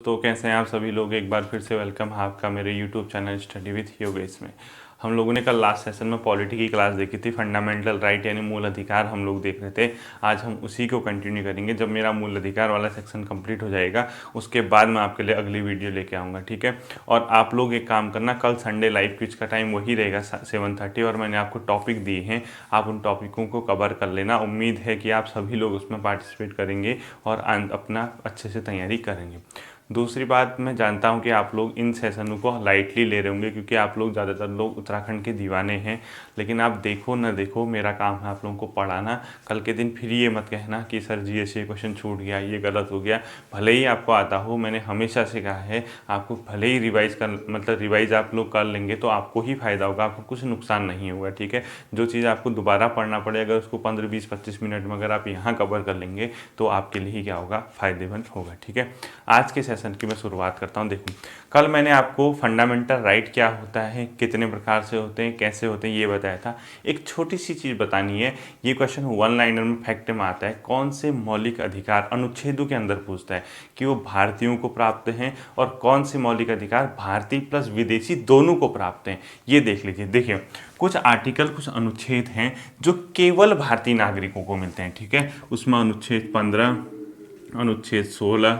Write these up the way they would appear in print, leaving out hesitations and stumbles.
तो कैसे हैं आप सभी लोग। एक बार फिर से वेलकम है आपका मेरे YouTube channel study with Yogesh में। हम लोगों ने कल लास्ट सेशन में पॉलिटी की क्लास देखी थी, फंडामेंटल राइट यानी मूल अधिकार हम लोग देख रहे थे। आज हम उसी को कंटिन्यू करेंगे। जब मेरा मूल अधिकार वाला सेक्शन कंप्लीट हो जाएगा उसके बाद मैं आपके लिए अगली वीडियो लेके आऊँगा, ठीक है। और आप लोग एक काम करना, कल संडे लाइव क्विज का टाइम वही रहेगा 7:30 और मैंने आपको टॉपिक दिए हैं, आप उन टॉपिकों को कवर कर लेना। उम्मीद है कि आप सभी लोग उसमें पार्टिसिपेट करेंगे और अपना अच्छे से तैयारी करेंगे। दूसरी बात, मैं जानता हूं कि आप लोग इन सेशनों को लाइटली ले रहे होंगे क्योंकि आप लोग ज़्यादातर लोग उत्तराखंड के दीवाने हैं, लेकिन आप देखो ना देखो, मेरा काम है आप लोगों को पढ़ाना। कल के दिन फिर ये मत कहना कि सर जी ऐसे क्वेश्चन छूट गया, ये गलत हो गया। भले ही आपको आता हो, मैंने हमेशा से कहा है आपको भले ही रिवाइज़ आप लोग कर लेंगे तो आपको ही फ़ायदा होगा, आपको कुछ नुकसान नहीं होगा, ठीक है। जो चीज़ आपको दोबारा पढ़ना पड़े, अगर उसको 15, 20, 25 मिनट में अगर आप यहाँ कवर कर लेंगे तो आपके लिए ही क्या होगा, फ़ायदेमंद होगा, ठीक है। आज के सेशन की मैं शुरुआत करता हूँ। देखो, कल मैंने आपको फंडामेंटल राइट क्या होता है, कितने प्रकार से होते हैं, कैसे होते हैं, ये बताया था। एक छोटी सी चीज़ बतानी है, ये क्वेश्चन वन लाइनर में फैक्ट में आता है। कौन से मौलिक अधिकार अनुच्छेदों के अंदर पूछता है कि वो भारतीयों को प्राप्त हैं, और कौन से मौलिक अधिकार भारतीय प्लस विदेशी दोनों को प्राप्त हैं, ये देख लीजिए। देखिए, कुछ आर्टिकल, कुछ अनुच्छेद हैं जो केवल भारतीय नागरिकों को मिलते हैं, ठीक है। उसमें अनुच्छेद 15, अनुच्छेद 16,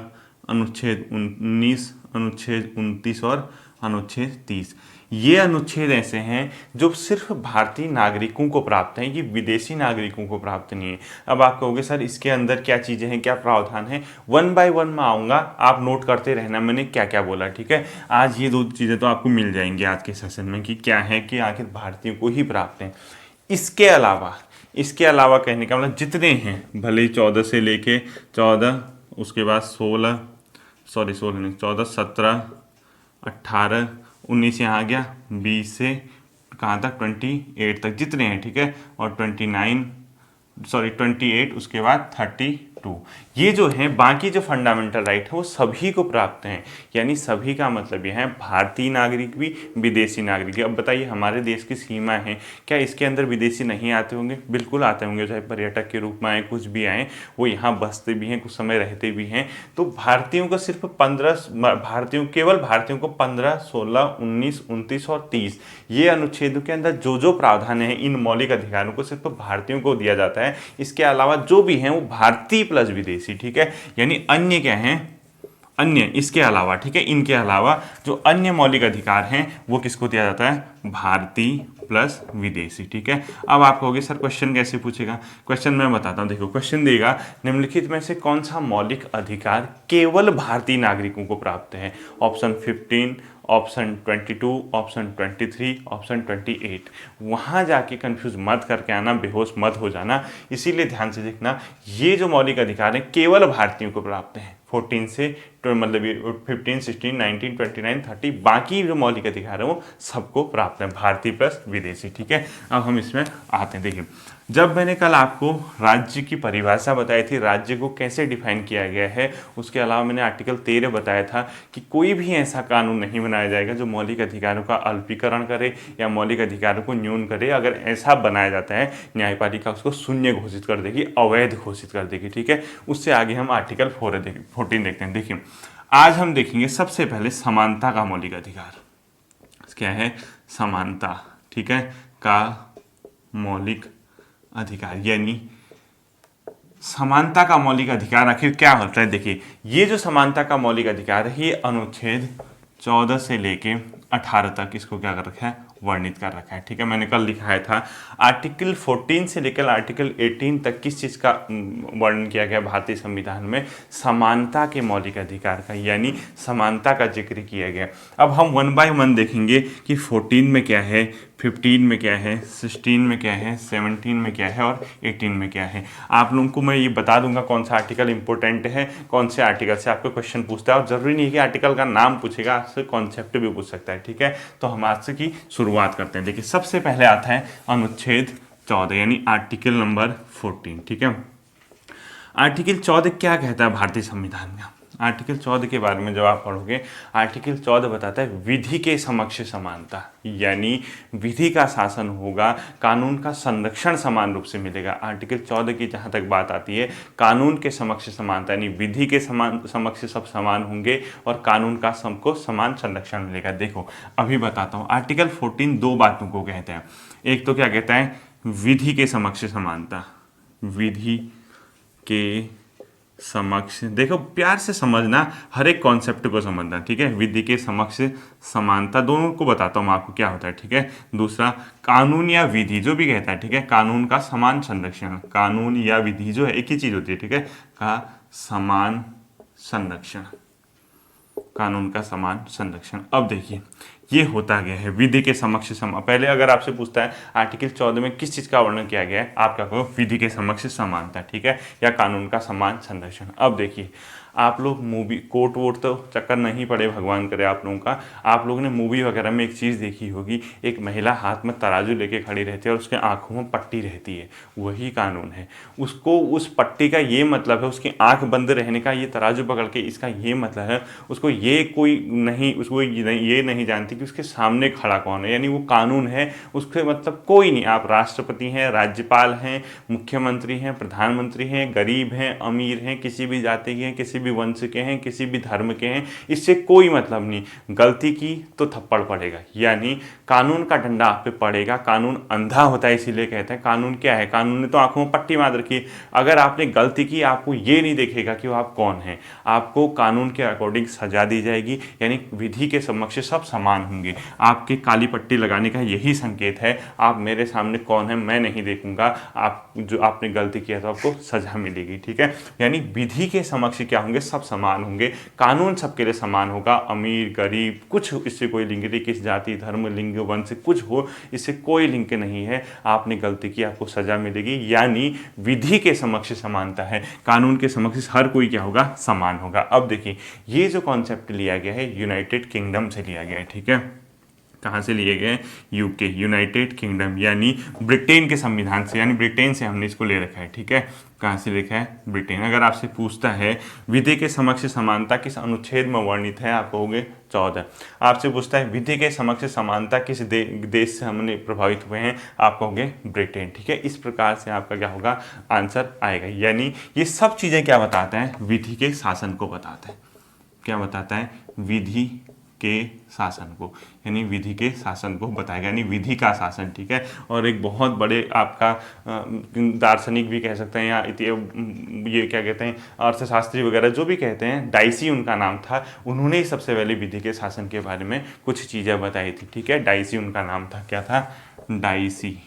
अनुच्छेद 19, अनुच्छेद 29 और अनुच्छेद 30। ये अनुच्छेद ऐसे हैं जो सिर्फ भारतीय नागरिकों को प्राप्त हैं, ये विदेशी नागरिकों को प्राप्त नहीं है। अब आप कहोगे सर इसके अंदर क्या चीज़ें हैं, क्या प्रावधान है। वन बाय वन में आऊँगा, आप नोट करते रहना मैंने क्या क्या बोला, ठीक है। आज ये दो चीज़ें तो आपको मिल जाएंगी आज के सेशन में कि क्या है कि आखिर भारतीयों को ही प्राप्त हैं। इसके अलावा कहने का मतलब जितने हैं, भले ही 14 से लेके 14, उसके बाद 16 नहीं, 14, 17, 18, 19 यहाँ आ गया, 20 से कहाँ तक 28 तक जितने हैं, ठीक है। और 28, उसके बाद 32। ये जो है बाकी जो फंडामेंटल राइट है वो सभी को प्राप्त हैं, यानी सभी का मतलब ये है भारतीय नागरिक भी, विदेशी नागरिक भी। अब बताइए, हमारे देश की सीमा है, क्या इसके अंदर विदेशी नहीं आते होंगे? बिल्कुल आते होंगे, चाहे पर्यटक के रूप में आए, कुछ भी आए, वो यहाँ बसते भी हैं, कुछ समय रहते भी हैं। तो भारतीयों को सिर्फ 15, केवल भारतीयों को 15, 16, 19, 29 और 30 ये अनुच्छेदों के अंदर जो जो प्रावधान है, इन मौलिक अधिकारों को सिर्फ भारतीयों को दिया जाता है। इसके अलावा जो भी हैं वो भारतीय प्लस विदेशी, ठीक है। यानी अन्य क्या हैं, अन्य इसके अलावा, ठीक है, इनके अलावा जो अन्य मौलिक अधिकार हैं वो किसको दिया जाता है, भारतीय प्लस विदेशी, ठीक है। अब आप कहोगे सर क्वेश्चन कैसे पूछेगा, क्वेश्चन मैं बताता हूँ। देखो, क्वेश्चन देगा निम्नलिखित में से कौन सा मौलिक अधिकार केवल भारतीय नागरिकों को प्राप्त है। Option 15, option 22, option 23, option 28। वहाँ जाके कंफ्यूज मत करके आना, बेहोश मत हो जाना, इसीलिए ध्यान से देखना। ये जो मौलिक अधिकार हैं केवल भारतीयों को प्राप्त हैं, 14 से मतलब 15, 16, 19, 29, 30, बाकी जो मौलिक अधिकार है वो सबको प्राप्त है, भारतीय प्लस विदेशी, ठीक है। अब हम इसमें आते हैं। देखिए, जब मैंने कल आपको राज्य की परिभाषा बताई थी, राज्य को कैसे डिफाइन किया गया है, उसके अलावा मैंने आर्टिकल 13 बताया था कि कोई भी ऐसा कानून नहीं बनाया जाएगा जो मौलिक अधिकारों का अल्पीकरण करे या मौलिक अधिकारों को न्यून करे। अगर ऐसा बनाया जाता है, न्यायपालिका उसको शून्य घोषित कर देगी, अवैध घोषित कर देगी, ठीक है। उससे आगे हम आर्टिकल 14 देखते हैं। देखिए, आज हम देखेंगे सबसे पहले समानता का मौलिक अधिकार क्या है, समानता, ठीक है, का मौलिक अधिकार। यानी समानता का मौलिक अधिकार आखिर क्या होता है। देखिए, ये जो समानता का मौलिक अधिकार है ये अनुच्छेद 14 से लेके 18 तक इसको क्या कर रखा है, वर्णित कर रखा है, ठीक है। मैंने कल लिखाया था आर्टिकल 14 से लेकर आर्टिकल 18 तक किस चीज़ का वर्णन किया गया भारतीय संविधान में, समानता के मौलिक अधिकार का, यानी समानता का जिक्र किया गया। अब हम वन बाय वन देखेंगे कि 14 में क्या है, 15 में क्या है, 16 में क्या है, 17 में क्या है और 18 में क्या है। आप लोगों को मैं ये बता दूंगा कौन सा आर्टिकल इंपॉर्टेंट है, कौन से आर्टिकल से आपको क्वेश्चन पूछता है, और जरूरी नहीं है कि आर्टिकल का नाम पूछेगा, आपसे कॉन्सेप्ट भी पूछ सकता है, ठीक है। तो हम आज से की शुरुआत करते हैं। देखिए, सबसे पहले आता है अनुच्छेद 14 यानी आर्टिकल नंबर 14, ठीक है। आर्टिकल 14 क्या कहता है भारतीय संविधान में, आर्टिकल 14 के बारे में जब आप पढ़ोगे, आर्टिकल 14 बताता है विधि के समक्ष समानता, यानी विधि का शासन होगा, कानून का संरक्षण समान रूप से मिलेगा। आर्टिकल 14 की जहाँ तक बात आती है, कानून के समक्ष समानता, यानी विधि के समक्ष सब समान होंगे और कानून का सबको समान संरक्षण मिलेगा। देखो अभी बताता हूँ, आर्टिकल 14 दो बातों को कहते हैं। एक तो क्या कहता है, विधि के समक्ष समानता, विधि के समक्ष, देखो प्यार से समझना, हर एक कॉन्सेप्ट को समझना, ठीक है। विधि के समक्ष समानता, दोनों को बताता हूँ आपको क्या होता है, ठीक है। दूसरा, कानून या विधि जो भी कहता है, ठीक है, कानून का समान संरक्षण, कानून या विधि जो है एक ही चीज होती है, ठीक है, का समान संरक्षण, कानून का समान संरक्षण। अब देखिए ये होता गया है विधि के समक्ष पहले अगर आपसे पूछता है आर्टिकल 14 में किस चीज का वर्णन किया गया है, आप क्या कहो, विधि के समक्ष समानता, ठीक है, या कानून का समान संरक्षण। अब देखिए आप लोग मूवी, कोर्ट वोट तो चक्कर नहीं पड़े, भगवान करे आप लोगों का, आप लोगों ने मूवी वगैरह में एक चीज़ देखी होगी, एक महिला हाथ में तराजू लेके खड़ी रहती है और उसके आंखों में पट्टी रहती है, वही कानून है। उसको उस पट्टी का ये मतलब है, उसकी आंख बंद रहने का, ये तराजू पकड़ के इसका ये मतलब है, उसको ये कोई नहीं, उसको ये नहीं जानती कि उसके सामने खड़ा कौन है, यानी वो कानून है, उसके मतलब कोई नहीं। आप राष्ट्रपति हैं, राज्यपाल हैं, मुख्यमंत्री हैं, प्रधानमंत्री हैं, गरीब हैं, अमीर हैं, किसी भी जाति के हैं, किसी भी वंश के हैं, किसी भी धर्म के हैं, इससे कोई मतलब नहीं। गलती की तो थप्पड़ पड़ेगा, यानी कानून का डंडा आप पे पड़ेगा। कानून अंधा होता है, इसीलिए कहते हैं कानून क्या है, कानून ने तो आंखों में पट्टी बांध रखी है। अगर आपने गलती की, आपको ये नहीं देखेगा कि वो आप कौन हैं, आपको कानून के अकॉर्डिंग सजा दी जाएगी, यानी विधि के समक्ष सब समान होंगे। आपके काली पट्टी लगाने का यही संकेत है, आप मेरे सामने कौन है मैं नहीं देखूंगा, आप जो आपने गलती किया तो आपको सजा मिलेगी, ठीक है। यानी विधि के समक्ष क्या होंगे, सब समान होंगे, कानून सबके लिए समान होगा, अमीर गरीब कुछ इससे कोई लिंग नहीं, किस जाति धर्म लिंग वंश कुछ हो, इससे कोई लिंक नहीं है। आपने गलती की, आपको सजा मिलेगी, यानी विधि के समक्ष समानता है, कानून के समक्ष हर कोई क्या होगा, समान होगा। अब देखिए ये जो कॉन्सेप्ट लिया गया है यूनाइटेड किंगडम से लिया गया है, ठीक है। कहाँ से लिए गए, यूके, यूनाइटेड किंगडम, यानी ब्रिटेन के संविधान से, यानी ब्रिटेन से हमने इसको ले रखा है, ठीक है। कहाँ से लिखा है, ब्रिटेन। अगर आपसे पूछता है विधि के समक्ष समानता किस अनुच्छेद में वर्णित है, आप कहोगे 14। आपसे पूछता है विधि के समक्ष समानता किस देश से हमने प्रभावित हुए हैं, आप कहोगे ब्रिटेन, ठीक है। इस प्रकार से आपका क्या होगा, आंसर आएगा। यानी ये सब चीज़ें क्या बताता है, विधि के शासन को बताता है। क्या बताता है, विधि के शासन को, यानी विधि के शासन को बताएगा, यानी विधि का शासन, ठीक है। और एक बहुत बड़े आपका दार्शनिक भी कह सकते हैं, या ये क्या कहते हैं, अर्थशास्त्री वगैरह जो भी कहते हैं, डाइसी उनका नाम था, उन्होंने ही सबसे पहले विधि के शासन के बारे में कुछ चीज़ें बताई थी, ठीक है। डाइसी उनका नाम था, क्या था, डाइसी,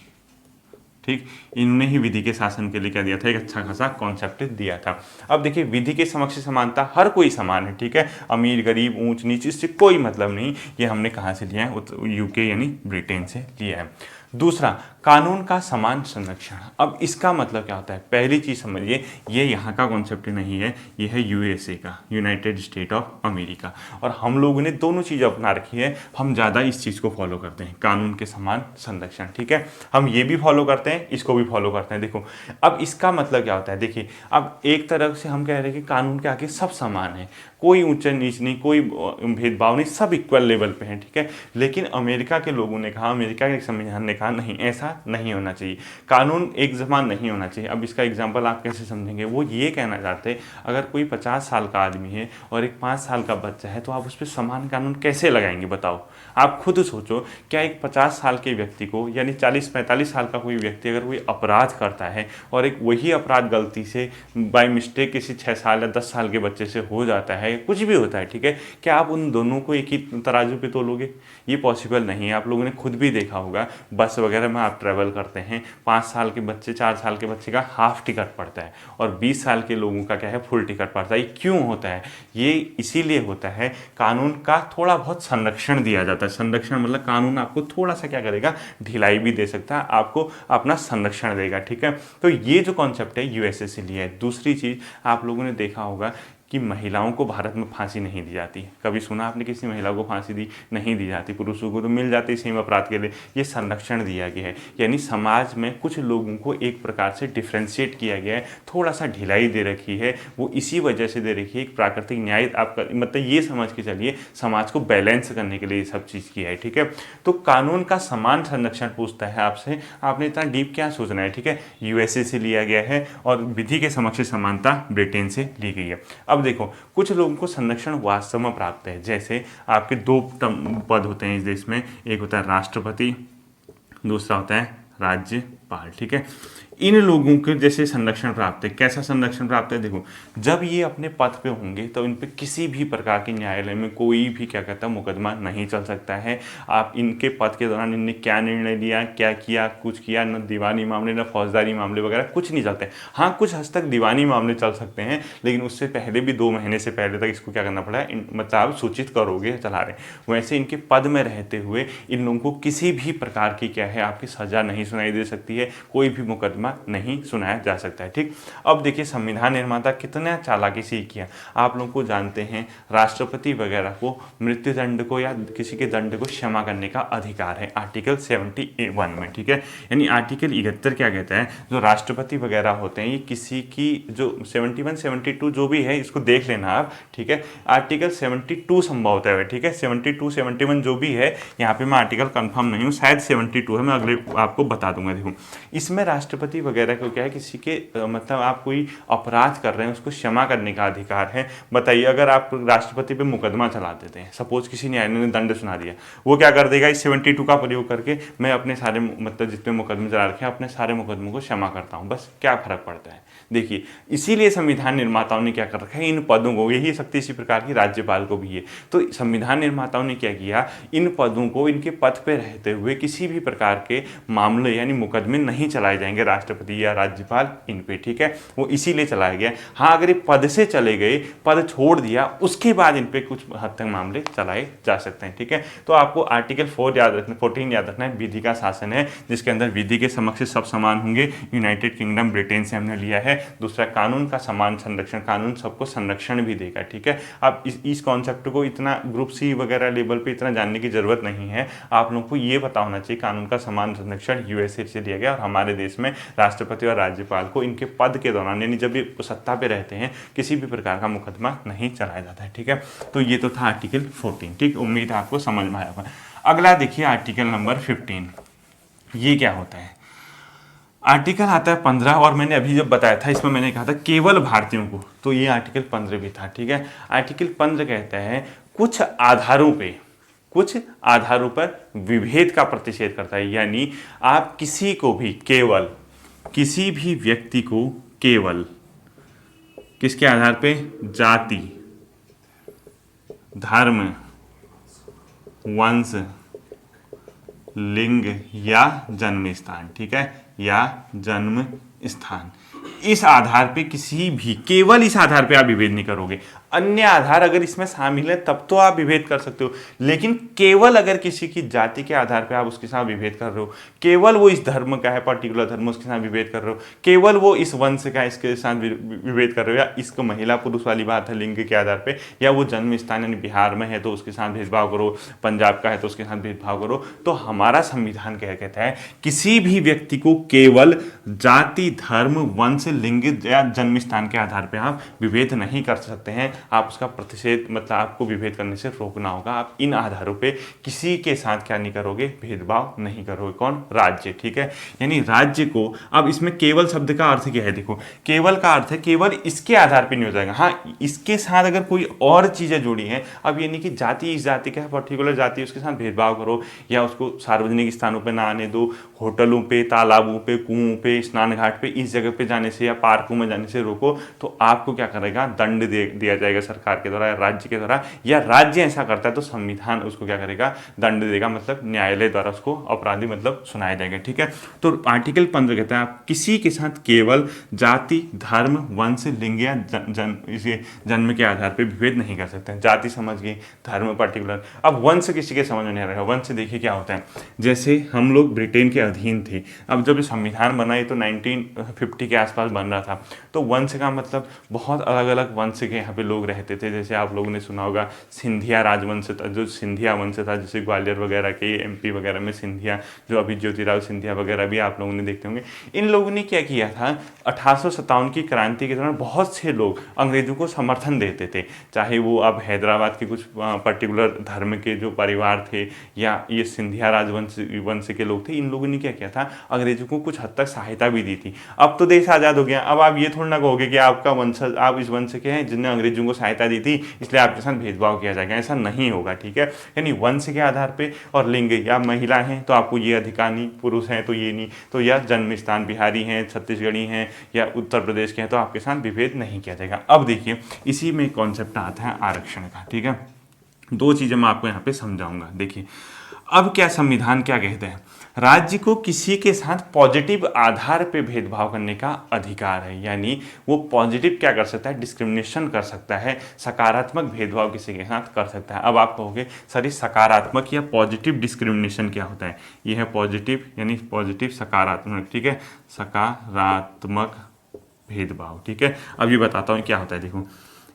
ठीक। इन्होंने ही विधि के शासन के लिए क्या दिया था, एक अच्छा खासा कॉन्सेप्ट दिया था। अब देखिए विधि के समक्ष समानता, हर कोई समान है, ठीक है, अमीर गरीब ऊंच नीच इससे कोई मतलब नहीं। ये हमने कहाँ से लिया है, यूके यानी ब्रिटेन से लिया है। दूसरा, कानून का समान संरक्षण। अब इसका मतलब क्या होता है, पहली चीज समझिए, ये यहाँ का कॉन्सेप्ट नहीं है, ये है यूएसए का, यूनाइटेड स्टेट ऑफ अमेरिका। और हम लोगों ने दोनों चीज़ अपना रखी है, हम ज़्यादा इस चीज़ को फॉलो करते हैं, कानून के समान संरक्षण, ठीक है। हम ये भी फॉलो करते हैं, इसको भी फॉलो करते हैं। देखो अब इसका मतलब क्या होता है, देखिए अब एक तरफ से हम कह रहे हैं कि कानून के आगे सब समान है, कोई ऊंच नीच नहीं, कोई भेदभाव नहीं, सब इक्वल लेवल पे हैं, ठीक है। लेकिन अमेरिका के लोगों ने कहा, अमेरिका के संविधान ने कहा नहीं, ऐसा नहीं होना चाहिए, कानून एक समान नहीं होना चाहिए। अब इसका एग्जांपल आप कैसे समझेंगे, वो ये कहना चाहते हैं अगर कोई 50 साल का आदमी है और एक 5 साल का बच्चा है, तो आप उस पर समान कानून कैसे लगाएंगे, बताओ। आप खुद सोचो, क्या एक 50 साल के व्यक्ति को, यानी 40-45 साल का कोई व्यक्ति अगर कोई अपराध करता है और एक वही अपराध गलती से बाय मिस्टेक किसी 6 साल या 10 साल के बच्चे से हो जाता है, कुछ भी होता है, ठीक है, क्या आप उन दोनों को एक ही तराजू पे तोलोगे? ये पॉसिबल नहीं है। आप लोगों ने खुद भी देखा होगा, बस वगैरह में आप ट्रैवल करते हैं, 5 साल के बच्चे 4 साल के बच्चे का हाफ टिकट पड़ता है और 20 साल के लोगों का क्या है, फुल टिकट पड़ता है। ये क्यों होता है? ये इसीलिए होता है, कानून का थोड़ा बहुत संरक्षण दिया जाता है। संरक्षण मतलब कानून आपको थोड़ा सा क्या करेगा, ढिलाई भी दे सकता है, आपको अपना संरक्षण देगा, ठीक है। तो ये जो कॉन्सेप्ट है यूएसए से लिया है। दूसरी चीज़ आप लोगों ने देखा होगा कि महिलाओं को भारत में फांसी नहीं दी जाती। कभी सुना आपने किसी महिला को फांसी दी? नहीं दी जाती। पुरुषों को तो मिल जाती सेम अपराध के लिए। ये संरक्षण दिया गया है, यानी समाज में कुछ लोगों को एक प्रकार से डिफ्रेंशिएट किया गया है, थोड़ा सा ढिलाई दे रखी है, वो इसी वजह से दे रखी है। एक प्राकृतिक न्याय आपका मतलब ये समझ के चलिए समाज को बैलेंस करने के लिए ये सब चीज़ किया है, ठीक है। तो कानून का समान संरक्षण पूछता है आपसे, आपने इतना डीप क्या सोचना है, ठीक है। यूएसए से लिया गया है और विधि के समक्ष समानता ब्रिटेन से ली गई है। अब देखो कुछ लोगों को संरक्षण वास्तव में प्राप्त है, जैसे आपके दो पद होते हैं इस देश में, एक होता है राष्ट्रपति, दूसरा होता है राज्यपाल, ठीक है। इन लोगों के जैसे संरक्षण प्राप्त है। कैसा संरक्षण प्राप्त है? देखो जब ये अपने पद पे होंगे तो इन पे किसी भी प्रकार के न्यायालय में कोई भी क्या कहता है मुकदमा नहीं चल सकता है। आप इनके पद के दौरान इनने क्या निर्णय लिया, क्या किया, कुछ किया, न दीवानी मामले न फौजदारी मामले वगैरह कुछ नहीं चलते। हाँ कुछ हद तक दीवानी मामले चल सकते हैं, लेकिन उससे पहले भी 2 महीने से पहले तक इसको क्या करना पड़ा है, मतलब आप सूचित करोगे चला रहे। वैसे इनके पद में रहते हुए इन लोगों को किसी भी प्रकार की क्या है आपकी सजा नहीं सुनाई दे सकती है, कोई भी मुकदमा नहीं सुनाया जा सकता है, ठीक। अब देखिए संविधान निर्माता कितना चालाकी से किया। आप लोगों को जानते हैं राष्ट्रपति वगैरह को मृत्यु दंड को या किसी के दंड को क्षमा करने का अधिकार है आर्टिकल 71 में, ठीक है। यानी आर्टिकल 71 क्या कहता है, जो राष्ट्रपति वगैरह होते हैं ये किसी की जो 71 72 जो भी है इसको देख लेना आप, ठीक है। आर्टिकल 72 संभवतः है, ठीक है। 72 71 जो भी है, यहाँ पे मैं आर्टिकल कंफर्म नहीं हूँ, शायद 72 है, मैं अगले आपको बता दूंगा। देखो इसमें राष्ट्रपति वगैरह को क्या है, किसी के मतलब आप कोई अपराध कर रहे हैं उसको क्षमा करने का अधिकार है। बताइए अगर आप राष्ट्रपति पे मुकदमा चला देते हैं, सपोज किसी न्यायालय ने दंड सुना दिया, वो क्या कर देगा, इस 72 का प्रयोग करके मैं अपने सारे मतलब जितने मुकदमे चला रखे हैं अपने सारे मुकदमों को क्षमा करता हूँ, बस क्या फर्क पड़ता है। देखिए इसीलिए संविधान निर्माताओं ने क्या कर रखा है, इन पदों को, यही शक्ति इसी प्रकार की राज्यपाल को भी है। तो संविधान निर्माताओं ने क्या किया, इन पदों को इनके पद पे रहते हुए किसी भी प्रकार के मामले यानी मुकदमे नहीं चलाए जाएंगे राष्ट्रपति या राज्यपाल इन पे, ठीक है। वो इसीलिए चलाया गया। हाँ अगर ये पद से चले गए, पद छोड़ दिया, उसके बाद इन पे कुछ हद तक मामले चलाए जा सकते हैं, ठीक है। तो आपको आर्टिकल 14 याद रखना है, विधि का शासन है जिसके अंदर विधि के समक्ष सब समान होंगे। यूनाइटेड किंगडम ब्रिटेन से हमने लिया है। दूसरा कानून का समान संरक्षण, कानून सबको संरक्षण भी देगा, ठीक है। आप इस कॉन्सेप्ट को इतना ग्रुप सी वगैरह लेवल पे इतना जानने की जरूरत नहीं है। आप लोगों को ये पता होना चाहिए कानून का समान संरक्षण यूएसए से लिया गया और हमारे देश में राष्ट्रपति और राज्यपाल को इनके पद के दौरान यानी जब ये सत्ता पे रहते हैं किसी भी प्रकार का मुकदमा नहीं चलाया जाता है, ठीक है। तो ये तो था आर्टिकल 14, ठीक। उम्मीद है आपको समझ में आया होगा। अगला देखिए आर्टिकल नंबर 15, ये क्या होता है। आर्टिकल आता है 15 और मैंने अभी जब बताया था इसमें मैंने कहा था केवल भारतीयों को, तो ये आर्टिकल 15 भी था, ठीक है। आर्टिकल 15 कहता है कुछ आधारों पर विभेद का प्रतिषेध करता है, यानी आप किसी को भी केवल, किसी भी व्यक्ति को केवल किसके आधार पे, जाति, धर्म, वंश, लिंग या जन्म स्थान, ठीक है, या जन्म स्थान, इस आधार पे किसी भी, केवल इस आधार पे आप विभेद नहीं करोगे। अन्य आधार अगर इसमें शामिल है तब तो आप विभेद कर सकते हो, लेकिन केवल अगर किसी की जाति के आधार पे आप उसके साथ विभेद कर रहे हो, केवल वो इस धर्म का है, पर्टिकुलर धर्म, उसके साथ विभेद कर रहे हो, केवल वो इस वंश का इसके साथ विभेद कर रहे हो, या इसको महिला पुरुष वाली बात है लिंग के आधार पे, या वो जन्म स्थान यानी बिहार में है तो उसके साथ भेदभाव करो, पंजाब का है तो उसके साथ भेदभाव करो। तो हमारा संविधान क्या कहता है, किसी भी व्यक्ति को केवल जाति, धर्म, वंश, लिंग या जन्म स्थान के आधार पर आप विभेद नहीं कर सकते हैं। आप उसका प्रतिषेध मतलब आपको विभेद करने से रोकना होगा। आप इन आधारों पे किसी के साथ क्या नहीं करोगे, भेदभाव नहीं करोगे। कौन, राज्य, ठीक है। यानी राज्य को, अब इसमें केवल शब्द का अर्थ क्या है, देखो केवल का अर्थ है केवल इसके आधार पे नहीं हो जाएगा। हाँ इसके साथ अगर कोई और चीजें जुड़ी हैं, अब ये नहीं कि जाति इस जाति का है, पर्टिकुलर जाति उसके साथ भेदभाव करो या उसको सार्वजनिक स्थानों पर ना आने दो, होटलों पे, तालाबों पे, कुओं पे, स्नान घाट पे, इस जगह पे जाने से या पार्कों में जाने से रोको, तो आपको क्या करेगा, दंड दिया जाएगा सरकार के द्वारा या राज्य के द्वारा, या राज्य ऐसा करता है तो संविधान उसको क्या करेगा, दंड देगा, मतलब न्यायालय द्वारा उसको अपराधी मतलब सुनाया जाएगा, ठीक है। तो आर्टिकल 15 कहता है आप किसी के साथ केवल जाति, धर्म, वंश, लिंग या जन्म के आधार पर विभेद नहीं कर सकते। जाति समझ गए, धर्म पर्टिकुलर। अब वंश किसी के समझ में नहीं आ रहा है। वंश देखिए क्या होता है, जैसे हम लोग ब्रिटेन के अधीन थे, अब जब संविधान बना ये तो 1950 के आसपास बन रहा था, तो वंश का मतलब बहुत अलग अलग वंश के यहाँ पे लोग लोग रहते थे। जैसे आप लोगों ने सुना होगा सिंधिया राजवंश था, जो सिंधिया वंश था, जैसे ग्वालियर वगैरह के एमपी वगैरह में सिंधिया, जो अभी ज्योतिराव सिंधिया वगैरह भी आप लोगों ने देखते होंगे। इन लोगों ने क्या किया था, 1857 की क्रांति के दौरान बहुत से लोग अंग्रेजों को समर्थन देते थे, चाहे वो अब हैदराबाद के कुछ पर्टिकुलर धर्म के जो परिवार थे या ये सिंधिया वंश के लोग थे। इन लोगों ने क्या किया था, अंग्रेजों को कुछ हद तक सहायता भी दी थी। अब तो देश आज़ाद हो गया, अब आप ये थोड़ा ना कहोगे कि आपका वंशज, आप इस वंश के हैं जिनने अंग्रेजों को सहायता दी थी इसलिए आपके साथ भेदभाव किया जाएगा, ऐसा नहीं होगा। ठीक है, यानी वंश के आधार पर और लिंग, या महिला हैं तो आपको ये अधिकार नहीं, पुरुष हैं तो ये नहीं, तो या जन्म स्थान बिहारी हैं, छत्तीसगढ़ी हैं या उत्तर प्रदेश के हैं तो आपके साथ विभेद नहीं किया जाएगा। अब देखिए इसी में कॉन्सेप्ट आता है आरक्षण का। ठीक है, दो चीज़ें मैं आपको यहाँ पे समझाऊंगा। देखिए अब क्या संविधान क्या कहते हैं, राज्य को किसी के साथ पॉजिटिव आधार पे भेदभाव करने का अधिकार है, यानी वो पॉजिटिव क्या कर सकता है, डिस्क्रिमिनेशन कर सकता है, सकारात्मक भेदभाव किसी के साथ कर सकता है। अब आप कहोगे सर ये सकारात्मक या पॉजिटिव डिस्क्रिमिनेशन क्या होता है, ये है पॉजिटिव, यानी पॉजिटिव सकारात्मक। ठीक है, सकारात्मक भेदभाव। ठीक है, अब ये बताता हूँ क्या होता है। देखो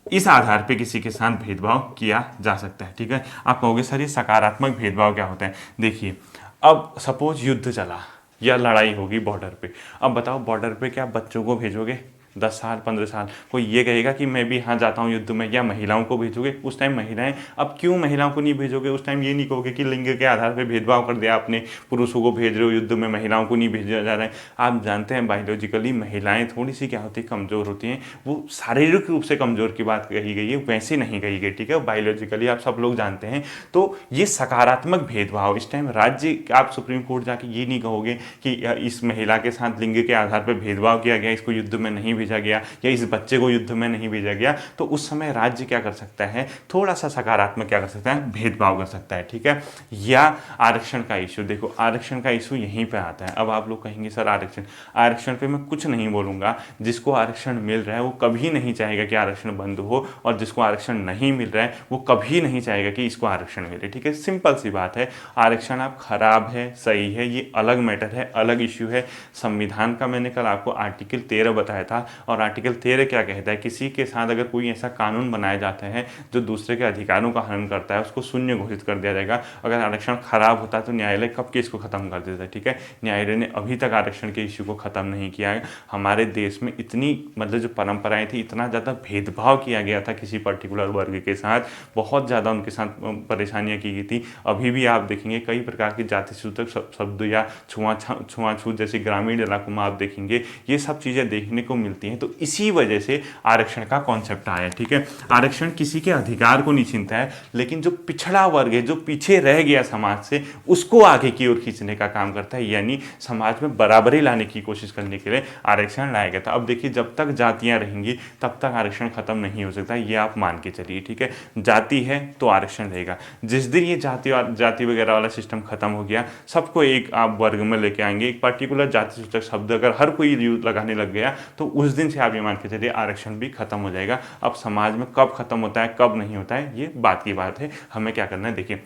इस आधार पे किसी के साथ भेदभाव किया जा सकता है। ठीक है, आप कहोगे सर ये सकारात्मक भेदभाव क्या होता है। देखिए अब सपोज युद्ध चला या लड़ाई होगी बॉर्डर पे, अब बताओ बॉर्डर पे क्या बच्चों को भेजोगे 10 साल 15 साल, कोई ये कहेगा कि मैं भी यहाँ जाता हूँ युद्ध में, या महिलाओं को भेजोगे उस टाइम महिलाएं, अब क्यों महिलाओं को नहीं भेजोगे उस टाइम, ये नहीं कहोगे कि लिंग के आधार पर भेदभाव कर दिया आपने, पुरुषों को भेज रहे हो युद्ध में, महिलाओं को नहीं भेजा जा रहा है। आप जानते हैं बायोलॉजिकली महिलाएं थोड़ी सी क्या होती है, कमज़ोर होती हैं, वो शारीरिक रूप से कमज़ोर की बात कही गई है, वैसे नहीं कही गई। ठीक है, बायोलॉजिकली आप सब लोग जानते हैं। तो ये सकारात्मक भेदभाव, इस टाइम राज्य, आप सुप्रीम कोर्ट जाके ये नहीं कहोगे कि इस महिला के साथ लिंग के आधार पर भेदभाव किया गया, इसको युद्ध में नहीं भेजा गया या इस बच्चे को युद्ध में नहीं भेजा गया, तो उस समय राज्य क्या कर सकता है, थोड़ा सा सकारात्मक क्या कर सकता है, भेदभाव कर सकता है। ठीक है, या आरक्षण का इशू, देखो आरक्षण का इशू यहीं पे आता है। अब आप लोग कहेंगे सर आरक्षण पे मैं कुछ नहीं बोलूंगा, जिसको आरक्षण मिल रहा है वो कभी नहीं चाहेगा कि आरक्षण बंद हो, और जिसको आरक्षण नहीं मिल रहा है वो कभी नहीं चाहेगा कि इसको आरक्षण मिले। ठीक है, सिंपल सी बात है, आरक्षण आप खराब है सही है ये अलग मैटर है, अलग इश्यू है। संविधान का मैंने कल आपको आर्टिकल 13 बताया था, और आर्टिकल 13 क्या कहता है, किसी के साथ अगर कोई ऐसा कानून बनाया जाता है जो दूसरे के अधिकारों का हनन करता है उसको शून्य घोषित कर दिया जाएगा। अगर आरक्षण खराब होता है तो न्यायालय कब केस को खत्म कर देता है। ठीक है, न्यायालय ने अभी तक आरक्षण के इश्यू को खत्म नहीं किया है। हमारे देश में इतनी मतलब जो परंपराएं थी, इतना ज़्यादा भेदभाव किया गया था किसी पर्टिकुलर वर्ग के साथ, बहुत ज़्यादा उनके साथ परेशानियाँ की गई थी। अभी भी आप देखेंगे कई प्रकार के जाति सूचक शब्द या छुआछूत जैसे ग्रामीण इलाकों में आप देखेंगे ये सब चीज़ें देखने को मिलती हैं। तो इसी वजह से आरक्षण का कॉन्सेप्ट आया। ठीक है, आरक्षण किसी के अधिकार को नहीं छीनता है, लेकिन जो पिछड़ा वर्ग है, जो पीछे रह गया समाज से, उसको आगे की ओर खींचने का काम करता है, यानी समाज में बराबरी लाने की कोशिश करने के लिए आरक्षण लाया गया था। अब देखिए जब तक जातियां रहेंगी तब तक आरक्षण खत्म नहीं हो सकता, ये आप मान के चलिए। ठीक है, जाति है तो आरक्षण रहेगा। जिस दिन ये जाति वगैरह वाला सिस्टम खत्म हो गया, सबको एक आप वर्ग में लेके आएंगे, एक पर्टिकुलर जाति सूचक शब्द अगर हर कोई यूज लगाने लग गया तो उस दिन से आप ये मान के चलिए आरक्षण भी खत्म हो जाएगा। अब समाज में कब खत्म होता है कब नहीं होता है ये बात की बात है, हमें क्या करना है। देखिए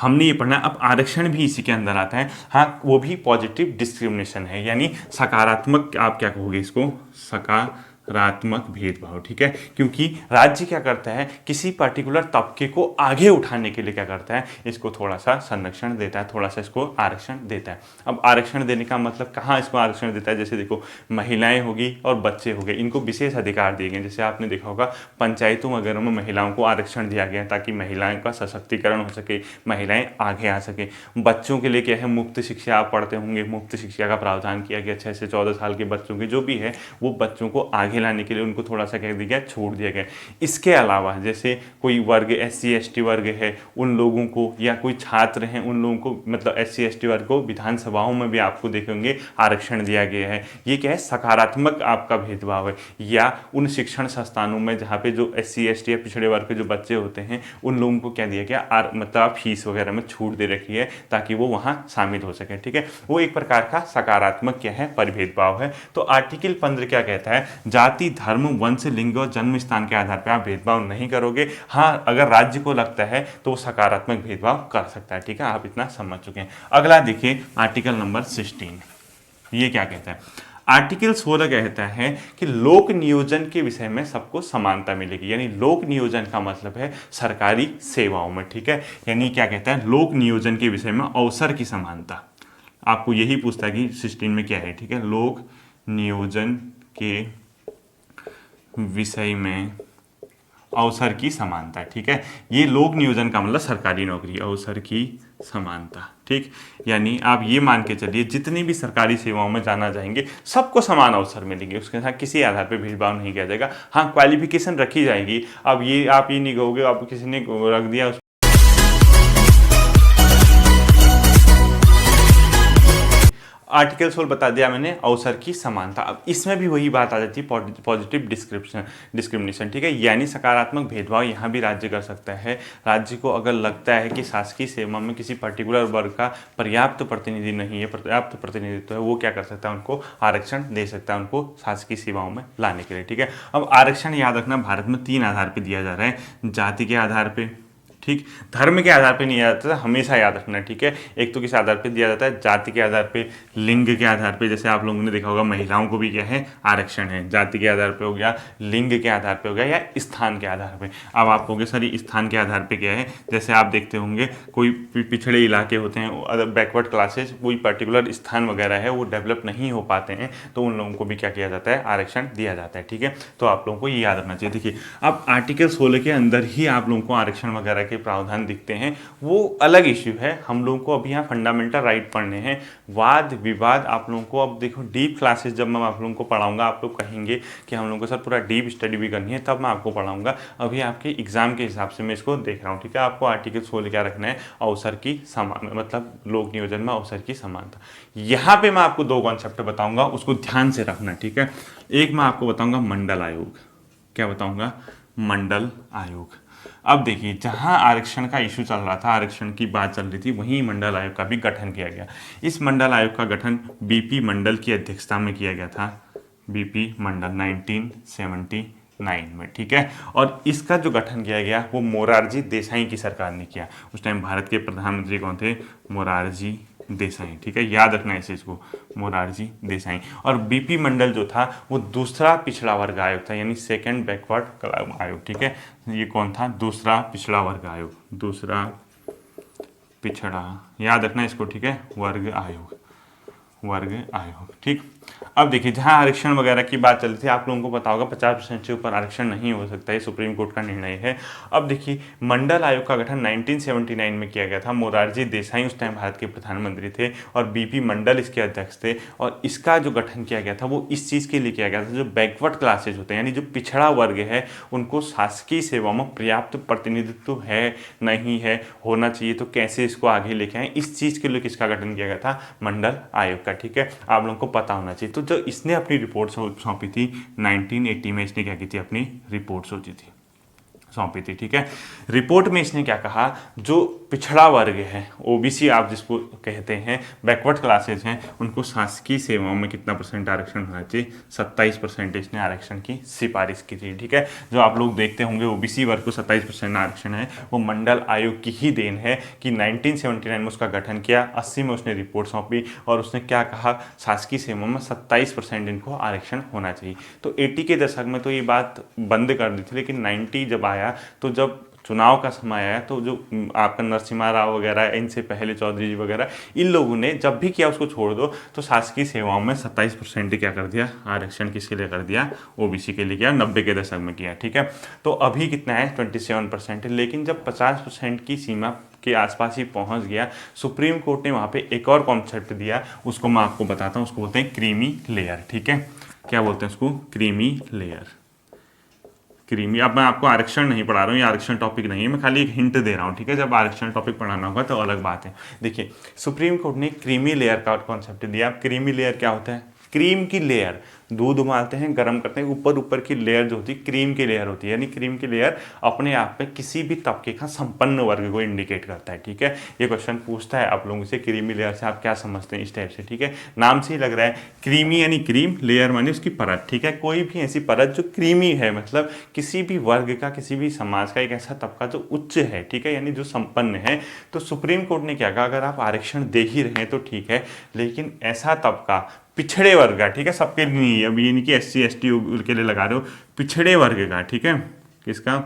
हमने ये पढ़ना है, अब आरक्षण भी इसी के अंदर आता है। हाँ, वो भी पॉजिटिव डिस्क्रिमिनेशन है, यानी सकारात्मक, आप क्या कहोगे इसको, सकारात्मक भेदभाव। ठीक है, क्योंकि राज्य क्या करता है, किसी पर्टिकुलर तबके को आगे उठाने के लिए क्या करता है, इसको थोड़ा सा संरक्षण देता है, थोड़ा सा इसको आरक्षण देता है। अब आरक्षण देने का मतलब कहाँ इसको आरक्षण देता है, जैसे देखो महिलाएं होगी और बच्चे हो गए, इनको विशेष अधिकार दिए गए। जैसे आपने देखा होगा पंचायतों वगैरह में महिलाओं को आरक्षण दिया गया ताकि महिलाओं का सशक्तिकरण हो सके, महिलाएं आगे आ सके। बच्चों के लिए क्या है, मुफ्त शिक्षा, आप पढ़ते होंगे, मुफ्त शिक्षा का प्रावधान किया गया। 6 से 14 साल के बच्चों के जो भी है वो बच्चों को आगे लाने के लिए उनको थोड़ा सा कह दिया गया, छोड़ दिया गया। इसके अलावा जैसे कोई वर्ग SC ST वर्ग है उन लोगों को, या कोई छात्र हैं उन लोगों को, मतलब SC ST वर्ग को विधानसभाओं में भी आपको देखेंगे आरक्षण दिया गया है। ये क्या है, सकारात्मक आपका भेदभाव है। या उन शिक्षण संस्थानों में जहाँ पे जो SC ST या पिछड़े वर्ग के जो बच्चे होते हैं उन लोगों को क्या दिया गया, मतलब फीस वगैरह में छूट दे रखी है ताकि वो वहाँ शामिल हो सके। ठीक है, वो एक प्रकार का सकारात्मक क्या है, परिभेदभाव है। तो आर्टिकल 15 क्या कहता है, जाति धर्म वंश लिंग और जन्म स्थान के आधार पर आप भेदभाव नहीं करोगे। हाँ, अगर राज्य को लगता है तो वो सकारात्मक भेदभाव कर सकता है। ठीक है, आप इतना समझ चुके हैं। अगला देखिए आर्टिकल नंबर 16, ये क्या कहता है, आर्टिकल 16 कहता है कि लोक नियोजन के विषय में सबको समानता मिलेगी, यानी लोक नियोजन का मतलब है सरकारी सेवाओं में, ठीक है। यानी क्या कहता है, लोक नियोजन के विषय में अवसर की समानता। आपको यही पूछता है कि 16 में क्या है, ठीक है, लोक नियोजन के विषय में अवसर की समानता, ठीक है। ये लोक नियोजन का मतलब सरकारी नौकरी, अवसर की समानता, ठीक। यानी आप ये मान के चलिए जितनी भी सरकारी सेवाओं में जाना चाहेंगे सबको समान अवसर मिलेंगे, उसके साथ किसी आधार पर भेदभाव नहीं किया जाएगा। हाँ, क्वालिफिकेशन रखी जाएगी। अब ये आप ये नहीं कहोगे आप किसी ने रख दिया आर्टिकल 16 बता दिया मैंने, अवसर की समानता। अब इसमें भी वही बात आ जाती है, पॉजिटिव डिस्क्रिमिनेशन, ठीक है। यानी सकारात्मक भेदभाव यहाँ भी राज्य कर सकता है। राज्य को अगर लगता है कि शासकीय सेवा में किसी पर्टिकुलर वर्ग का पर्याप्त प्रतिनिधि नहीं है, पर्याप्त प्रतिनिधित्व है, वो क्या कर सकता है, उनको आरक्षण दे सकता है, उनको शासकीय सेवाओं में लाने के लिए, ठीक है। अब आरक्षण याद रखना, भारत में 3 आधार पर दिया जा रहा है, जाति के आधार पर, ठीक, धर्म के आधार पे नहीं दिया जाता, हमेशा याद रखना, ठीक है। एक तो किस आधार पे दिया जाता है, जाति के आधार पे, लिंग के आधार पे, जैसे आप लोगों ने देखा होगा महिलाओं को भी क्या है, आरक्षण है, जाति के आधार पे हो गया, लिंग के आधार पे हो गया, या स्थान के आधार पे। अब आप कहोगे सर स्थान के आधार पे क्या है, जैसे आप देखते होंगे कोई पिछड़े इलाके होते हैं, बैकवर्ड क्लासेज, कोई पर्टिकुलर स्थान वगैरह है वो डेवलप नहीं हो पाते हैं, तो उन लोगों को भी क्या किया जाता है, आरक्षण दिया जाता है, ठीक है। तो आप लोगों को ये याद रखना चाहिए। देखिए अब आर्टिकल 16 के अंदर ही आप लोगों को आरक्षण वगैरह के प्रावधान दिखते हैं, वो अलग इश्यू है। हम लोगों को अभी यहाँ फंडामेंटल राइट पढ़ने हैं, वाद विवाद आप लोगों को, अब देखो डीप क्लासेस जब मैं आप लोगों को पढ़ाऊंगा, आप लोग कहेंगे कि हम लोगों को सर पूरा डीप स्टडी भी करनी है, तब मैं आपको पढ़ाऊंगा। अभी आपके एग्जाम के हिसाब से मैं इसको देख रहा हूँ, ठीक है। आपको आर्टिकल 16 क्या रखना है, अवसर की समान, मतलब लोक नियोजन में अवसर की समानता। यहाँ पे मैं आपको 2 कॉन्सेप्ट बताऊंगा, उसको ध्यान से रखना, ठीक है। एक मैं आपको बताऊंगा मंडल आयोग, क्या बताऊंगा, मंडल आयोग। अब देखिए जहां आरक्षण का इशू चल रहा था, आरक्षण की बात चल रही थी, वहीं मंडल आयोग का भी गठन किया गया। इस मंडल आयोग का गठन बीपी मंडल की अध्यक्षता में किया गया था, बीपी मंडल 1979 में, ठीक है। और इसका जो गठन किया गया वो मोरारजी देसाई की सरकार ने किया। उस टाइम भारत के प्रधानमंत्री कौन थे, मोरारजी देसाई, ठीक है, याद रखना है इस चीज़ को, मोरारजी देसाई। और बीपी मंडल जो था वो दूसरा पिछड़ा वर्ग आयोग था, यानी सेकंड बैकवर्ड आयोग, ठीक है। ये कौन था, दूसरा पिछड़ा वर्ग आयोग, दूसरा पिछड़ा, याद रखना इसको, ठीक है, वर्ग आयोग, वर्ग आयोग, ठीक। अब देखिए जहां आरक्षण वगैरह की बात चल रही थी, आप लोगों को पता होगा 50% से ऊपर आरक्षण नहीं हो सकता है, सुप्रीम कोर्ट का निर्णय है। अब देखिए मंडल आयोग का गठन 1979 में किया गया था। मोरारजी देसाई उस टाइम भारत के प्रधानमंत्री थे और बीपी मंडल इसके अध्यक्ष थे। और इसका जो गठन किया गया था वो इस चीज़ के लिए किया गया था, जो बैकवर्ड क्लासेज होते हैं, यानी जो पिछड़ा वर्ग है, उनको शासकीय सेवाओं में पर्याप्त प्रतिनिधित्व है नहीं है, होना चाहिए, तो कैसे इसको आगे लेके आए, इस चीज़ के लिए किसका गठन किया गया था, मंडल आयोग का, ठीक है। आप लोगों को पता होना चाहिए। तो जो इसने अपनी रिपोर्ट सौंपी थी 1980 में, इसने क्या की थी, अपनी रिपोर्ट सौंपी थी, ठीक है। रिपोर्ट में इसने क्या कहा, जो पिछड़ा वर्ग है, ओबीसी आप जिसको कहते हैं, बैकवर्ड क्लासेज हैं, उनको शासकीय सेवाओं में कितना % आरक्षण होना चाहिए, 27% इसने आरक्षण की सिफारिश की थी, ठीक है। जो आप लोग देखते होंगे ओबीसी वर्ग को 27% आरक्षण है, वो मंडल आयोग की ही देन है कि 1979 में उसका गठन किया, 80 में उसने रिपोर्ट सौंपी और उसने क्या कहा, शासकीय सेवाओं में 27% इनको आरक्षण होना चाहिए। तो 80 के दशक में तो ये बात बंद कर दी थी, लेकिन 90 जब आया, तो जब चुनाव का समय आया, तो जो आपका नरसिम्हा राव वगैरह, इनसे पहले चौधरी जी वगैरह, इन लोगों ने जब भी किया उसको छोड़ दो, तो शासकीय सेवाओं में 27% क्या कर दिया, आरक्षण किसके लिए कर दिया, ओबीसी के लिए किया, 90 के दशक में किया, ठीक है। तो अभी कितना है, 27% है। लेकिन जब 50% की सीमा के आसपास ही पहुंच गया, सुप्रीम कोर्ट ने वहाँ पे एक और कॉन्सेप्ट दिया, उसको मैं आपको बताता हूँ, उसको बोलते हैं क्रीमी लेयर, ठीक है। क्या बोलते हैं उसको, क्रीमी लेयर, क्रीमी। अब मैं आपको आरक्षण नहीं पढ़ा रहा हूँ, ये आरक्षण टॉपिक नहीं है, मैं खाली एक हिंट दे रहा हूँ, ठीक है। जब आरक्षण टॉपिक पढ़ाना होगा तो अलग बात है। देखिए सुप्रीम कोर्ट ने क्रीमी लेयर का कॉन्सेप्ट दिया। क्रीमी लेयर क्या होता है, क्रीम की लेयर दूध उबालते हैं, गर्म करते हैं, ऊपर ऊपर की लेयर जो होती है क्रीम की लेयर होती है, यानी क्रीम की लेयर अपने आप में किसी भी तबके का संपन्न वर्ग को इंडिकेट करता है। ठीक है, ये क्वेश्चन पूछता है आप लोगों से क्रीमी लेयर से आप क्या समझते हैं इस टाइप से। ठीक है, नाम से ही लग रहा है, क्रीमी यानी क्रीम, लेयर मानी उसकी परत। ठीक है, कोई भी ऐसी परत जो क्रीमी है, मतलब किसी भी वर्ग का, किसी भी समाज का एक ऐसा तबका जो उच्च है, ठीक है, यानी जो संपन्न है। तो सुप्रीम कोर्ट ने क्या कहा, अगर आप आरक्षण दे ही रहे हैं तो ठीक है, लेकिन ऐसा तबका पिछड़े वर्ग का, ठीक है, सबके लिए नहीं है, अभी ये नहीं कि SC ST के लिए लगा रहे हो, पिछड़े वर्ग का, ठीक है, किसका,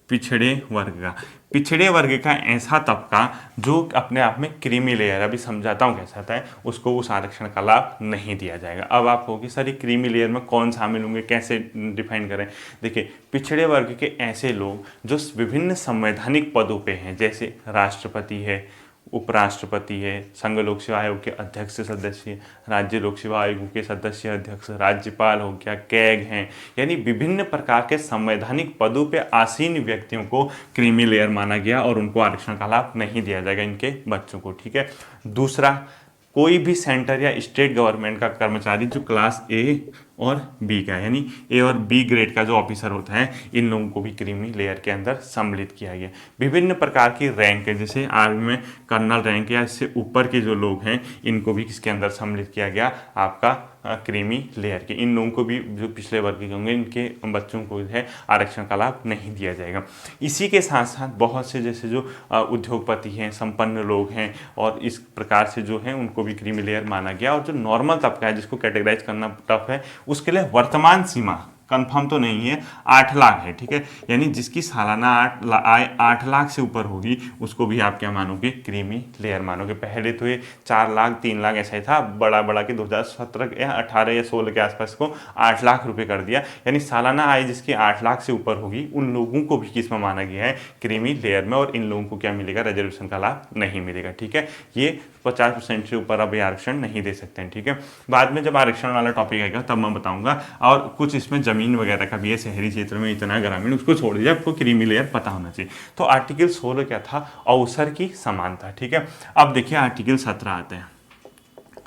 पिछड़े वर्ग का, पिछड़े वर्ग का ऐसा तबका जो अपने आप में क्रीमी लेयर, अभी समझाता हूँ कैसा आता है, उसको उस आरक्षण का लाभ नहीं दिया जाएगा। अब आप होगी सर ये क्रीमी लेयर में कौन शामिल होंगे, कैसे डिफाइन करें। देखिए, पिछड़े वर्ग के ऐसे लोग जो विभिन्न संवैधानिक पदों पे हैं, जैसे राष्ट्रपति है, उपराष्ट्रपति है, संघ लोक सेवा आयोग के अध्यक्ष सदस्य, राज्य लोक सेवा आयोग के सदस्य अध्यक्ष, राज्यपाल हो गया, कैग हैं, यानी विभिन्न प्रकार के संवैधानिक पदों पे आसीन व्यक्तियों को क्रीमी लेयर माना गया और उनको आरक्षण का लाभ नहीं दिया जाएगा, इनके बच्चों को। ठीक है, दूसरा, कोई भी सेंटर या स्टेट गवर्नमेंट का कर्मचारी जो क्लास A और B का, यानी A और B ग्रेड का जो ऑफिसर होता है, इन लोगों को भी क्रीमी लेयर के अंदर सम्मिलित किया गया। विभिन्न प्रकार की रैंक है, जैसे आर्मी में कर्नल रैंक या इससे ऊपर के जो लोग हैं, इनको भी किसके अंदर सम्मिलित किया गया, आपका क्रीमी लेयर के। इन लोगों को भी, जो पिछले वर्ग के होंगे, इनके बच्चों को है आरक्षण का लाभ नहीं दिया जाएगा। इसी के साथ साथ बहुत से जैसे जो उद्योगपति हैं, संपन्न लोग हैं, और इस प्रकार से जो हैं उनको भी क्रीमी लेयर माना गया। और जो नॉर्मल तबका है, जिसको कैटेगराइज करना टफ है, उसके लिए वर्तमान सीमा कंफर्म तो नहीं है, 8 लाख है। ठीक है, यानी जिसकी सालाना आय 8 लाख से ऊपर होगी, उसको भी आप क्या मानोगे, क्रीमी लेयर मानोगे। पहले तो ये 4 लाख 3 लाख ऐसा ही था, बड़ा बड़ा के 2017 या 18 या 16 के आसपास को 8 लाख रुपए कर दिया। यानी सालाना आय जिसकी 8 लाख से ऊपर होगी, उन लोगों को भी किस में माना गया है, क्रीमी लेयर में। और इन लोगों को क्या मिलेगा, रिजर्वेशन का लाभ नहीं मिलेगा। ठीक है, ये 50% से ऊपर अभी आरक्षण नहीं दे सकते हैं। ठीक है, बाद में जब आरक्षण वाला टॉपिक आएगा तब मैं बताऊंगा। और कुछ इसमें जमीन वगैरह का भी है, शहरी क्षेत्र में इतना, ग्रामीण, उसको छोड़ दीजिए, आपको क्रीमी लेयर पता होना चाहिए। तो आर्टिकल 16 क्या था, अवसर की समानता। ठीक है, अब देखिए आर्टिकल 17 आते हैं।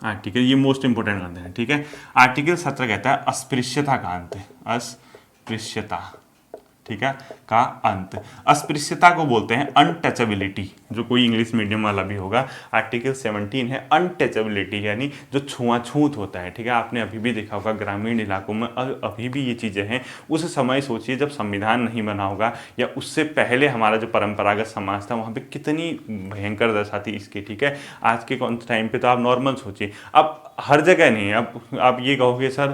आर्टिकल, ये मोस्ट इंपोर्टेंट आते हैं। ठीक है, आर्टिकल 17 कहता है अस्पृश्यता का अंत, अस्पृश्यता, ठीक है, का अंत। अस्पृश्यता को बोलते हैं अनटचेबिलिटी, जो कोई इंग्लिश मीडियम वाला भी होगा। आर्टिकल 17 है अनटचेबिलिटी, यानी जो छुआछूत होता है। ठीक है, आपने अभी भी देखा होगा ग्रामीण इलाकों में अभी भी ये चीज़ें हैं। उस समय सोचिए जब संविधान नहीं बना होगा, या उससे पहले हमारा जो परंपरागत समाज था, वहाँ पे कितनी भयंकर दशा थी इसकी। ठीक है, आज के टाइम पे तो आप नॉर्मल सोचिए, अब हर जगह नहीं है। अब आप ये कहोगे सर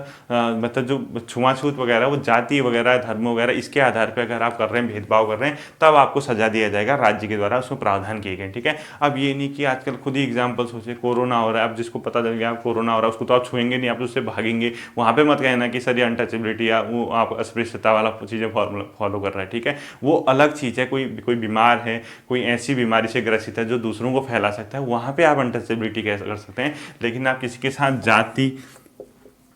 मतलब जो छुआछूत वगैरह, वो जाति वगैरह, धर्म वगैरह, इसके आधार पे अगर आप कर रहे हैं, भेदभाव कर रहे हैं, तब आपको सजा दिया जाएगा, राज्य के द्वारा उसमें प्रावधान किए गए। ठीक है, अब ये नहीं कि आजकल खुद ही एग्जाम्पल सोचिए, कोरोना हो रहा है, अब जिसको पता चल गया कोरोना हो रहा है, उसको तो आप छुएंगे नहीं, आप उससे भागेंगे। वहाँ पे मत कहना कि सर ये अनटचेबिलिटी या वो आप अस्पृश्यता वाला चीज़ें फॉलो कर रहा है। ठीक है, वो अलग चीज़ है। कोई बीमार है, कोई ऐसी बीमारी से ग्रसित है जो दूसरों को फैला सकता है, वहाँ पे आप अनटचेबिलिटी कैसे कर सकते हैं। लेकिन आप किसी के साथ जाति,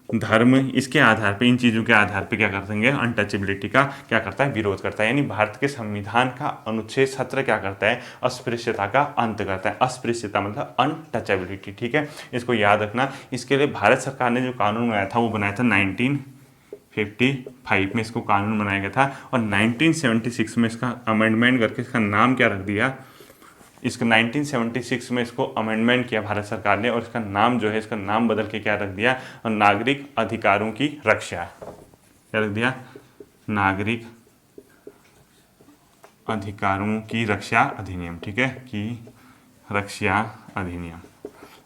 धर्म, इसके आधार पे, इन चीज़ों के आधार पे क्या कर देंगे, अनटचेबिलिटी का क्या करता है, विरोध करता है। यानी भारत के संविधान का अनुच्छेद 17 क्या करता है, अस्पृश्यता का अंत करता है। अस्पृश्यता मतलब अनटचेबिलिटी। ठीक है, इसको याद रखना। इसके लिए भारत सरकार ने जो कानून बनाया था, वो बनाया था 1955 में इसको कानून बनाया गया था, और 1976 में इसका अमेंडमेंट करके इसका नाम क्या रख दिया, इसका 1976 में इसको अमेंडमेंट किया भारत सरकार ने, और इसका नाम जो है, इसका नाम बदल के क्या रख दिया, नागरिक अधिकारों की रक्षा। क्या रख दिया, नागरिक अधिकारों की रक्षा अधिनियम। ठीक है, की रक्षा अधिनियम।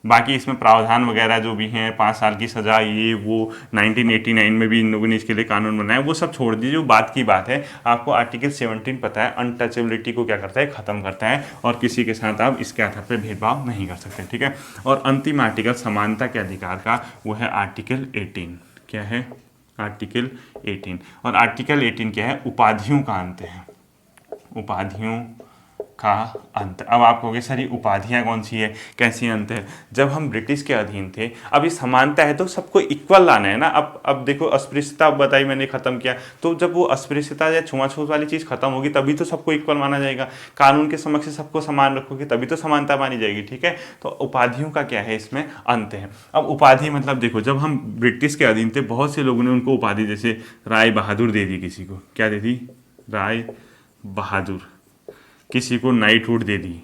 बाकी इसमें प्रावधान वगैरह जो भी हैं, 5 साल की सजा, ये वो 1989 में भी इन लोगों ने इसके लिए कानून बनाया, वो सब छोड़ दीजिए, वो बात की बात है। आपको आर्टिकल 17 पता है, अनटचेबिलिटी को क्या करता है, ख़त्म करता है, और किसी के साथ आप इसके आधार पर भेदभाव नहीं कर सकते। ठीक है, और अंतिम आर्टिकल समानता के अधिकार का, वो है आर्टिकल 18। क्या है, आर्टिकल 18। और आर्टिकल 18 क्या है, उपाधियों का अंत है, उपाधियों का अंत। अब आप कहोगे सर ये उपाधियां कौन सी है, कैसी अंत है? जब हम ब्रिटिश के अधीन थे, अब ये समानता है तो सबको इक्वल लाना है ना। अब देखो अस्पृश्यता बताई मैंने खत्म किया, तो जब वो अस्पृश्यता या छुआछूत वाली चीज़ खत्म होगी तभी तो सबको इक्वल माना जाएगा। कानून के समक्ष सबको समान रखोगे तभी तो समानता मानी जाएगी, ठीक है। तो उपाधियों का क्या है, इसमें अंत है। अब उपाधि मतलब देखो, जब हम ब्रिटिश के अधीन थे बहुत से लोगों ने उनको उपाधि, जैसे राय बहादुर दे दी, किसी को क्या दे दी, राय बहादुर, किसी को नाइटहुड दे दी,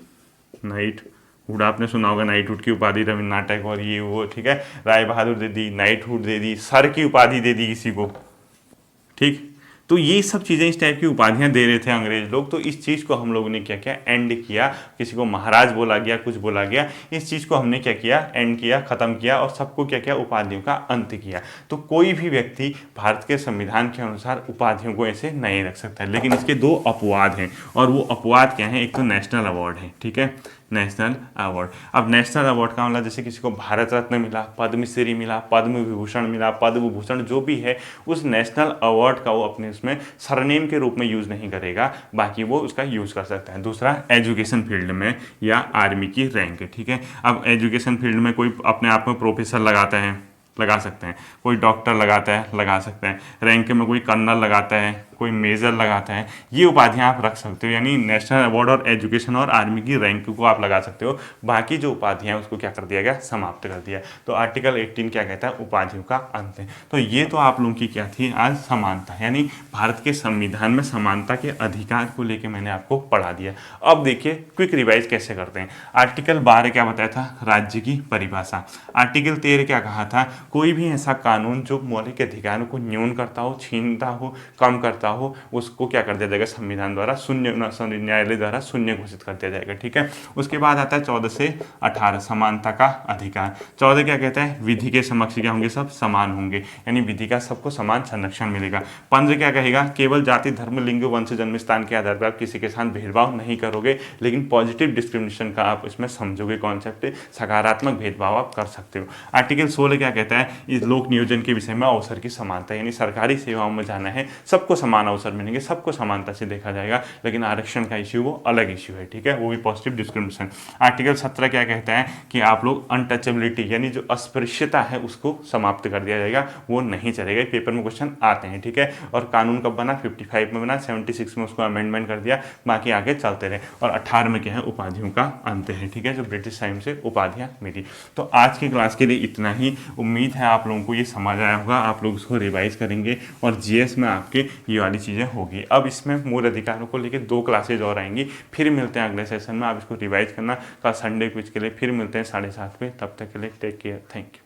नाइटहुड आपने सुना होगा, नाइटहुड की उपाधि रविन्द्रनाथ टैगोर ये वो, ठीक है। राय बहादुर दे दी, नाइटहुड दे दी, सर की उपाधि दे दी किसी को, ठीक। तो ये सब चीज़ें, इस टाइप की उपाधियां दे रहे थे अंग्रेज लोग, तो इस चीज़ को हम लोगों ने क्या किया, एंड किया। किसी को महाराज बोला गया, कुछ बोला गया, इस चीज़ को हमने क्या किया, एंड किया, खत्म किया, और सबको क्या किया, उपाधियों का अंत किया। तो कोई भी व्यक्ति भारत के संविधान के अनुसार उपाधियों को ऐसे नहीं रख सकता है, लेकिन इसके दो अपवाद हैं, और वो अपवाद क्या है, एक तो नेशनल अवार्ड है, ठीक है, नेशनल अवार्ड। अब नेशनल अवार्ड का मतलब जैसे किसी को भारत रत्न मिला, पद्मश्री मिला, पद्म विभूषण मिला, पद्म भूषण, जो भी है, उस नेशनल अवार्ड का वो अपने उसमें सरनेम के रूप में यूज़ नहीं करेगा, बाकी वो उसका यूज़ कर सकता है। दूसरा, एजुकेशन फील्ड में या आर्मी की रैंक है, ठीक है। अब एजुकेशन फील्ड में कोई अपने आप में प्रोफेसर लगाता है, लगा सकते हैं, कोई डॉक्टर लगाता है, लगा सकते हैं, रैंक में कोई कर्नल लगाता है, कोई मेजर लगाता है, ये उपाधियां आप रख सकते हो, यानी नेशनल अवार्ड और एजुकेशन और आर्मी की रैंक को आप लगा सकते हो। बाकी जो उपाधियां हैं उसको क्या कर दिया गया, समाप्त कर दिया। तो आर्टिकल 18 क्या कहता है, उपाधियों का अंत है। तो ये तो आप लोगों की क्या थी आज, समानता, यानी भारत के संविधान में समानता के अधिकार को लेकर मैंने आपको पढ़ा दिया। अब देखिए क्विक रिवाइज कैसे करते हैं। आर्टिकल 12 क्या बताया था, राज्य की परिभाषा। आर्टिकल 13 क्या कहा था, कोई भी ऐसा कानून जो मौलिक अधिकारों को न्यून करता हो, छीनता हो, कम करता हो, उसको क्या कर दिया जाएगा, संविधान द्वारा शून्य, न्यायालय द्वारा शून्य घोषित कर दिया जाएगा, ठीक है। उसके बाद आता है 14 से 18 समानता का अधिकार। 14 क्या कहता है, विधि के समक्ष क्या होंगे, सब समान होंगे, यानी विधि का सबको समान संरक्षण मिलेगा। 15 क्या कहेगा, केवल जाति, धर्म, लिंग, वंश, जन्म स्थान के आधार पर आप किसी के साथ भेदभाव नहीं करोगे, लेकिन पॉजिटिव डिस्क्रिमिनेशन का आप इसमें समझोगे कॉन्सेप्ट, सकारात्मक भेदभाव आप कर सकते हो। आर्टिकल 16 क्या कहता है, इस लोक नियोजन के विषय में अवसर की समानता, यानी सरकारी सेवाओं में जाना है, सबको समान अवसर मिलेंगे, सबको समानता से देखा जाएगा, लेकिन आरक्षण का इश्यू वो अलग इश्यू है, ठीक है, वो भी पॉजिटिव डिस्क्रिमिनेशन। आर्टिकल 17 क्या कहता है कि आप लोग अनटचेबिलिटी, यानी जो अस्पृश्यता है उसको समाप्त कर दिया जाएगा, वो नहीं चलेगा। पेपर में क्वेश्चन आते हैं, ठीक है। और कानून कब बना, 55 में बना, 76 में उसको अमेंडमेंट कर दिया, बाकी आगे चलते रहे। और 18 में क्या है, उपाधियों का अंत है, ठीक है, जो ब्रिटिश टाइम से उपाधियां मिली। तो आज की क्लास के लिए इतना ही। उम्मीद है आप लोगों को ये समझ आया होगा, आप लोग उसको रिवाइज करेंगे और जीएस में आपके ये वाली चीज़ें होगी। अब इसमें मूल अधिकारों को लेकर 2 क्लासेज और आएंगी, फिर मिलते हैं अगले सेशन में। आप इसको रिवाइज करना, कल संडे क्विज के लिए फिर मिलते हैं 7:30 पे। तब तक के लिए टेक केयर, थैंक यू।